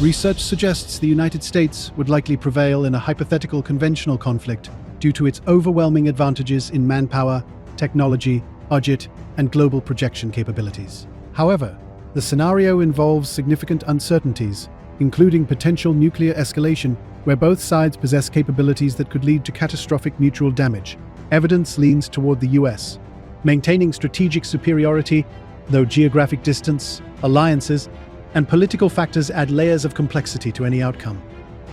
Research suggests the United States would likely prevail in a hypothetical conventional conflict due to its overwhelming advantages in manpower, technology, budget, and global projection capabilities. However, the scenario involves significant uncertainties, including potential nuclear escalation, where both sides possess capabilities that could lead to catastrophic mutual damage. Evidence leans toward the US, maintaining strategic superiority, though geographic distance, alliances, and political factors add layers of complexity to any outcome.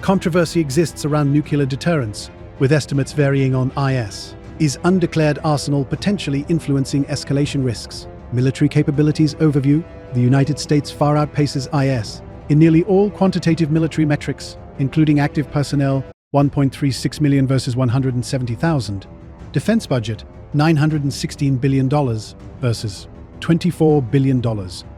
Controversy exists around nuclear deterrence, with estimates varying on IS' undeclared arsenal potentially influencing escalation risks. Military capabilities overview: the United States far outpaces IS in nearly all quantitative military metrics, including active personnel, 1.36 million versus 170,000, defense budget, $916 billion versus $24 billion,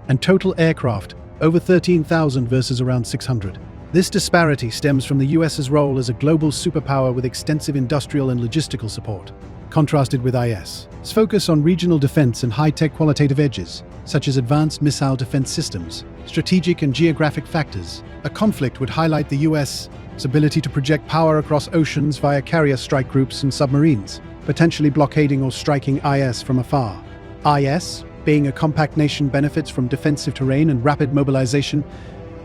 and total aircraft, over 13,000 versus around 600. This disparity stems from the US's role as a global superpower with extensive industrial and logistical support, contrasted with IS's focus on regional defense and high-tech qualitative edges, such as advanced missile defense systems, strategic and geographic factors. A conflict would highlight the US's ability to project power across oceans via carrier strike groups and submarines, potentially blockading or striking IS from afar. IS, being a compact nation, benefits from defensive terrain and rapid mobilization,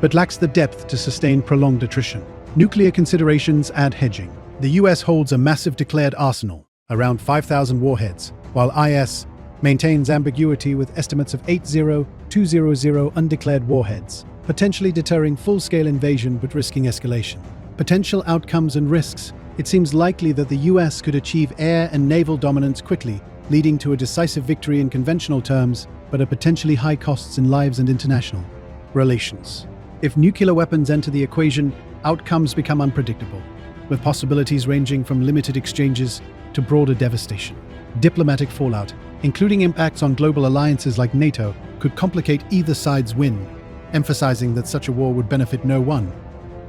but lacks the depth to sustain prolonged attrition. Nuclear considerations add hedging. The US holds a massive declared arsenal, around 5,000 warheads, while IS maintains ambiguity with estimates of 80,200 undeclared warheads, potentially deterring full-scale invasion but risking escalation. Potential outcomes and risks: it seems likely that the US could achieve air and naval dominance quickly, leading to a decisive victory in conventional terms, but at potentially high costs in lives and international relations. If nuclear weapons enter the equation, outcomes become unpredictable, with possibilities ranging from limited exchanges to broader devastation. Diplomatic fallout, including impacts on global alliances like NATO, could complicate either side's win, emphasizing that such a war would benefit no one.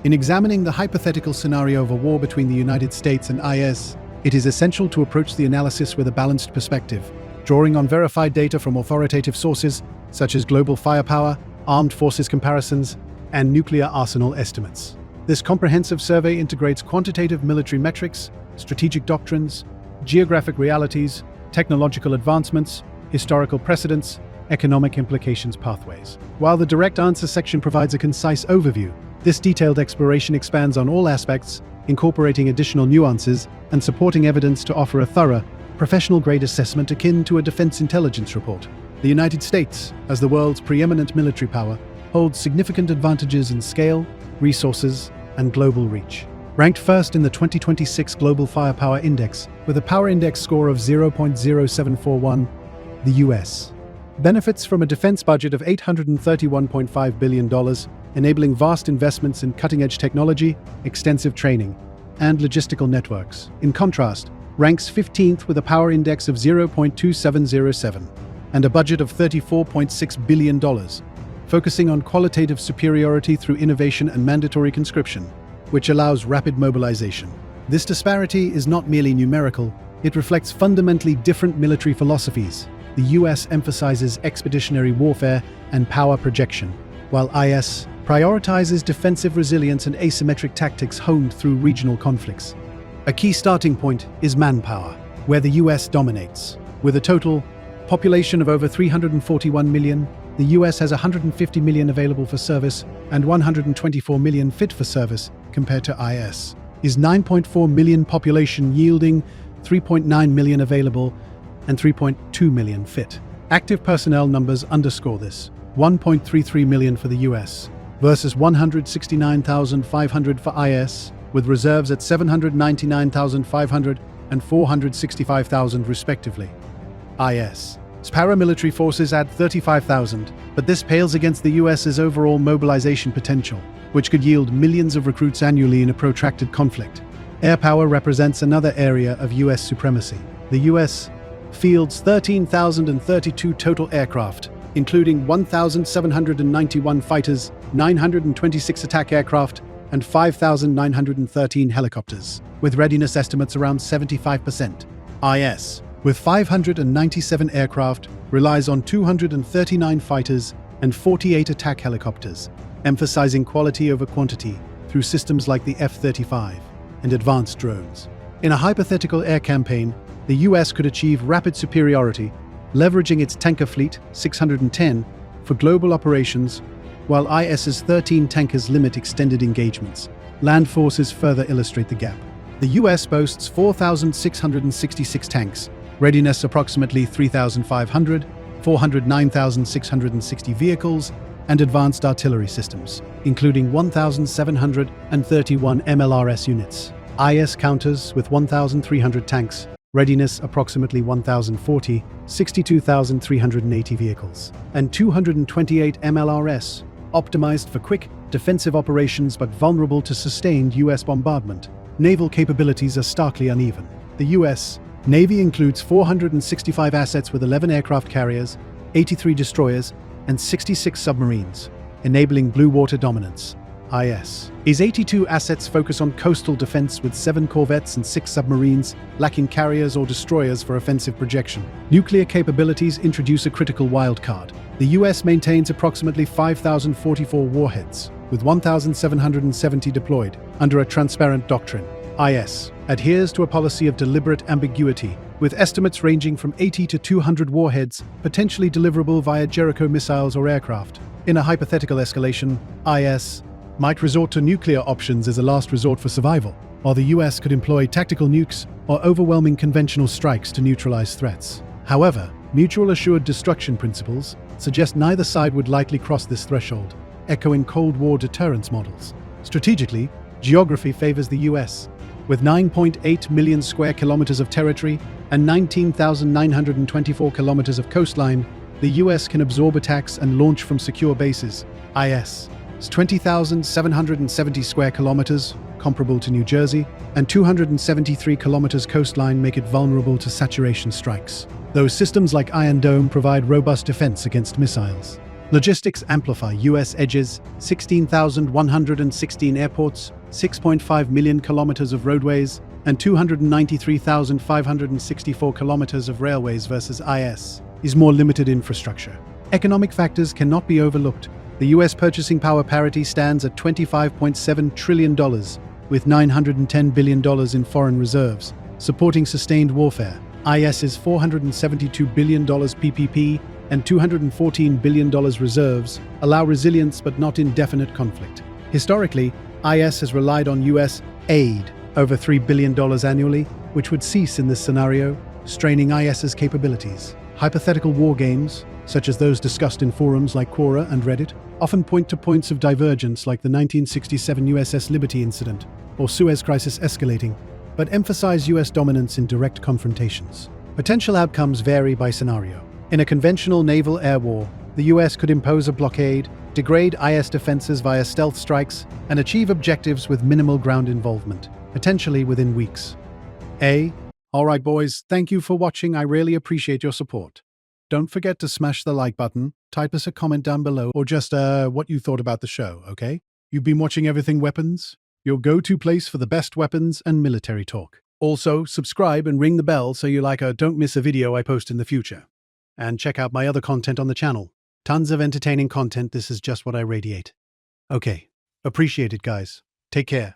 In examining the hypothetical scenario of a war between the United States and IS, it is essential to approach the analysis with a balanced perspective, drawing on verified data from authoritative sources such as global firepower, armed forces comparisons, and nuclear arsenal estimates. This comprehensive survey integrates quantitative military metrics, strategic doctrines, geographic realities, technological advancements, historical precedents, economic implications pathways. While the direct answer section provides a concise overview, this detailed exploration expands on all aspects, incorporating additional nuances and supporting evidence to offer a thorough, professional-grade assessment akin to a defense intelligence report. The United States, as the world's preeminent military power, holds significant advantages in scale, resources, and global reach. Ranked first in the 2026 Global Firepower Index with a Power Index score of 0.0741, the US benefits from a defense budget of $831.5 billion, enabling vast investments in cutting-edge technology, extensive training, and logistical networks. In contrast, ranks 15th with a Power Index of 0.2707 and a budget of $34.6 billion, focusing on qualitative superiority through innovation and mandatory conscription, which allows rapid mobilization. This disparity is not merely numerical, it reflects fundamentally different military philosophies. The US emphasizes expeditionary warfare and power projection, while IS prioritizes defensive resilience and asymmetric tactics honed through regional conflicts. A key starting point is manpower, where the US dominates. With a total population of over 341 million, the US has 150 million available for service and 124 million fit for service, compared to IS' 9.4 million population, yielding 3.9 million available and 3.2 million fit. Active personnel numbers underscore this: 1.33 million for the US versus 169,500 for IS, with reserves at 799,500 and 465,000 respectively. IS's paramilitary forces add 35,000, but this pales against the US's overall mobilization potential, which could yield millions of recruits annually in a protracted conflict. Air power represents another area of US supremacy. The US fields 13,032 total aircraft, including 1,791 fighters, 926 attack aircraft, and 5,913 helicopters, with readiness estimates around 75%. IS, with 597 aircraft, relies on 239 fighters and 48 attack helicopters, emphasizing quality over quantity through systems like the F-35 and advanced drones. In a hypothetical air campaign, the US could achieve rapid superiority, leveraging its tanker fleet, 610, for global operations, while IS's 13 tankers limit extended engagements. Land forces further illustrate the gap. The US boasts 4,666 tanks, readiness approximately 3,500, 409,660 vehicles, and advanced artillery systems, including 1,731 MLRS units. IS counters with 1,300 tanks, readiness approximately 1,040, 62,380 vehicles, and 228 MLRS, optimized for quick, defensive operations but vulnerable to sustained US bombardment. Naval capabilities are starkly uneven. The US Navy includes 465 assets with 11 aircraft carriers, 83 destroyers, and 66 submarines, enabling blue water dominance. IS's 82 assets focus on coastal defense with 7 corvettes and 6 submarines, lacking carriers or destroyers for offensive projection. Nuclear capabilities introduce a critical wildcard. The US maintains approximately 5,044 warheads, with 1,770 deployed under a transparent doctrine. IS adheres to a policy of deliberate ambiguity, with estimates ranging from 80 to 200 warheads potentially deliverable via Jericho missiles or aircraft. In a hypothetical escalation, IS might resort to nuclear options as a last resort for survival, while the US could employ tactical nukes or overwhelming conventional strikes to neutralize threats. However, mutual assured destruction principles suggest neither side would likely cross this threshold, echoing Cold War deterrence models. Strategically, geography favors the US. With 9.8 million square kilometers of territory and 19,924 kilometers of coastline, the US can absorb attacks and launch from secure bases. IS's 20,770 square kilometers, comparable to New Jersey, and 273 kilometers coastline make it vulnerable to saturation strikes. Though systems like Iron Dome provide robust defense against missiles. Logistics amplify US edges, 16,116 airports, 6.5 million kilometers of roadways, and 293,564 kilometers of railways versus IS's more limited infrastructure. Economic factors cannot be overlooked. The US purchasing power parity stands at $25.7 trillion, with $910 billion in foreign reserves, supporting sustained warfare. IS's $472 billion PPP and $214 billion reserves allow resilience but not indefinite conflict. Historically, IS has relied on US aid, over $3 billion annually, which would cease in this scenario, straining IS's capabilities. Hypothetical war games, such as those discussed in forums like Quora and Reddit, often point to points of divergence like the 1967 USS Liberty incident or Suez Crisis escalating, but emphasize US dominance in direct confrontations. Potential outcomes vary by scenario. In a conventional naval air war, the US could impose a blockade, degrade IS defenses via stealth strikes, and achieve objectives with minimal ground involvement, potentially within weeks. Alright boys, thank you for watching. I really appreciate your support. Don't forget to smash the like button, type us a comment down below, or just what you thought about the show, okay? You've been watching Everything Weapons, your go-to place for the best weapons and military talk. Also, subscribe and ring the bell so you don't miss a video I post in the future. And check out my other content on the channel. Tons of entertaining content. This is just what I radiate. Okay, appreciate it guys. Take care.